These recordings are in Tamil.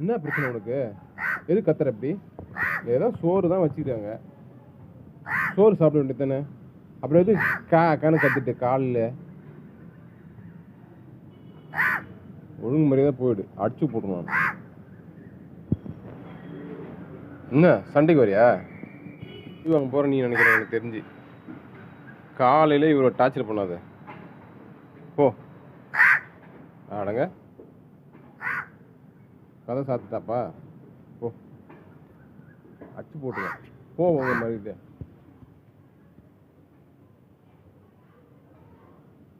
என்ன பிரச்சனை உனக்கு? எது கத்துற எப்படி? ஏதோ சோறு தான் வச்சுக்கிறாங்க, சோறு சாப்பிட வேண்டியது தானே. அப்புறம் எது கான்னு கத்திட்டு காலில்? ஒழுங்கு மரியாதை போயிடு, அடிச்சு போட்டுருவான். என்ன சண்டைக்கு வரியா? வாங்க போகிற நீ நினைக்கிறேன். எனக்கு தெரிஞ்சு காலையில் இவரை டார்ச்சர் பண்ணாத. போ அடங்க, கதை சாத்துட்டாப்பா. போ, அடிச்சு போட்டுருவேன். போ உங்க மரியாதை.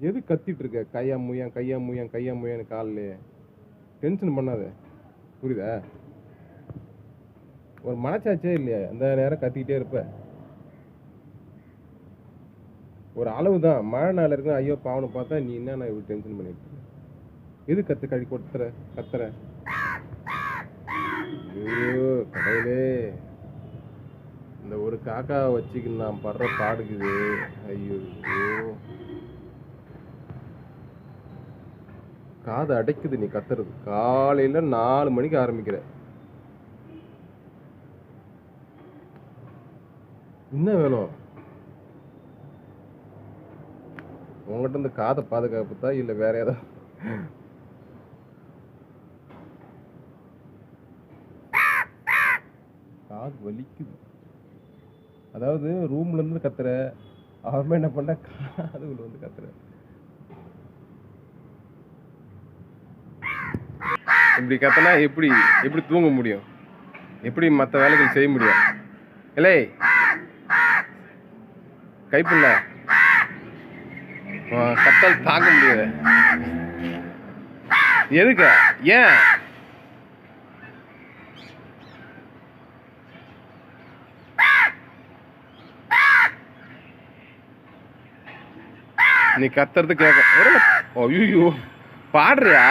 எது கத்திட்டு இருக்க? கையா முய்யான் கையா முய்யான் கையா முய்யான்னு காலில் டென்ஷன் பண்ணாத, புரியுதா? ஒரு மனச்சாச்சே இல்லையா? அந்த நேரம் கத்திக்கிட்டே இருப்ப. ஒரு அளவு தான். மழை நாள் இருக்கு, ஐயோ பாவனை பார்த்தா நீ என்ன நான் இவ்வளோ டென்ஷன் பண்ணிட்டு இருக்க? எது கழி கத்துற? ஐயோ கடையிலே இந்த ஒரு காக்கா வச்சுக்கு நான் படுற பாடுக்குது. ஐயோ காது அடைக்குது நீ கத்துறது. காலையில 4 மணிக்கு ஆரம்பிக்கிற. என்ன வேணும் உங்ககிட்ட? இந்த காதை பாதுகாப்பு தான் இல்லை வேற ஏதாவது? காது வலிக்குது. அதாவது ரூம்ல இருந்து கத்துற, அவருமே என்ன பண்ண காதுக்குள்ள வந்து கத்துற. இப்படி கத்தனா எப்படி எப்படி தூங்க முடியும்? எப்படி மற்ற வேலைகள் செய்ய முடியும்? இல்லை கைப்புள்ள கத்தல் தாங்க முடியாது. எதுக்கு? ஏன் நீ கத்துறது கேட்க? ஐயோ பாடுறியா?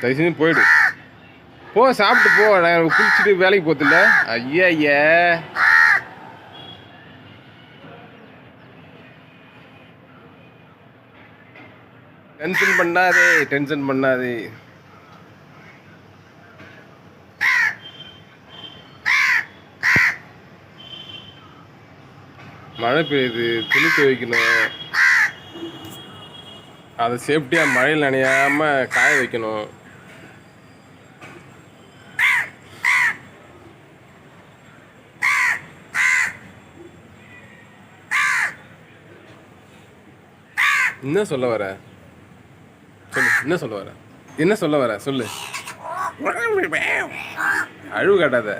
தயவு செஞ்சு போயிடு. போ, சாப்பிட்டு போ. நான் குளிச்சுட்டு வேலைக்கு போதில்ல. ஐயா டென்ஷன் பண்ணாதே. மழை பெய்யுது, துணி துவைக்கணும். அதை சேஃப்டியா மழையில் நனையாம காய வைக்கணும். என்ன சொல்ல வர? சொல்லு. அழுவு காட்டாத.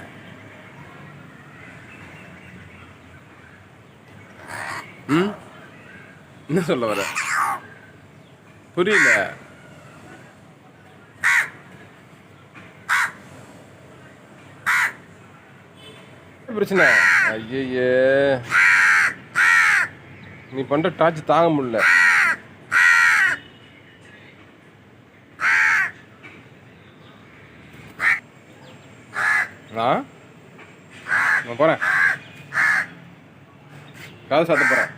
என்ன சொல்ல வர? புரியல. பிரச்சனை? ஐயே நீ பண்ற டார்ச் தாங்க முடியல. நான் போறேன், காது சாத்த போறேன்.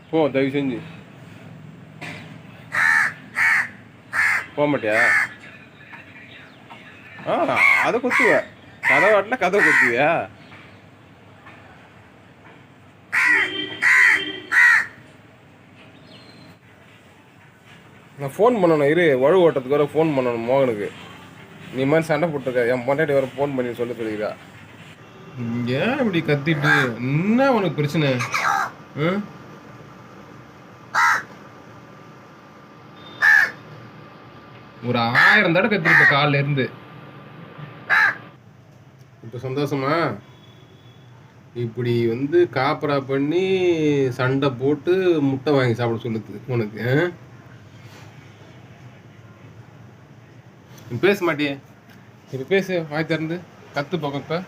போ, தயவு செஞ்சு போக மாட்டியா? அதை கொத்துவ. கதை வாட்டினா கதை கொத்துவியா? நான் ஃபோன் பண்ணணும், இரு. வழு ஓட்டத்துக்கு வர ஃபோன் பண்ணணும் மோகனுக்கு. நீ மாதிரி சண்டை போட்டுருக்க, என் பொண்டாட்டி வர ஃபோன் பண்ணி சொல்லிக்கிறா. ஏன் இப்படி கத்திட்டு? என்ன உனக்கு பிரச்சனை? ஒரு 1000 தடவை கத்திருப்ப காலில இருந்து. இப்ப சந்தோஷமா? இப்படி காப்பரா பண்ணி சண்டை போட்டு முட்டை வாங்கி சாப்பிட சொல்லுது உனக்கு. பேச மாட்டியே? இப்ப பேசு, வாய் திறந்து கத்து பக்கம்.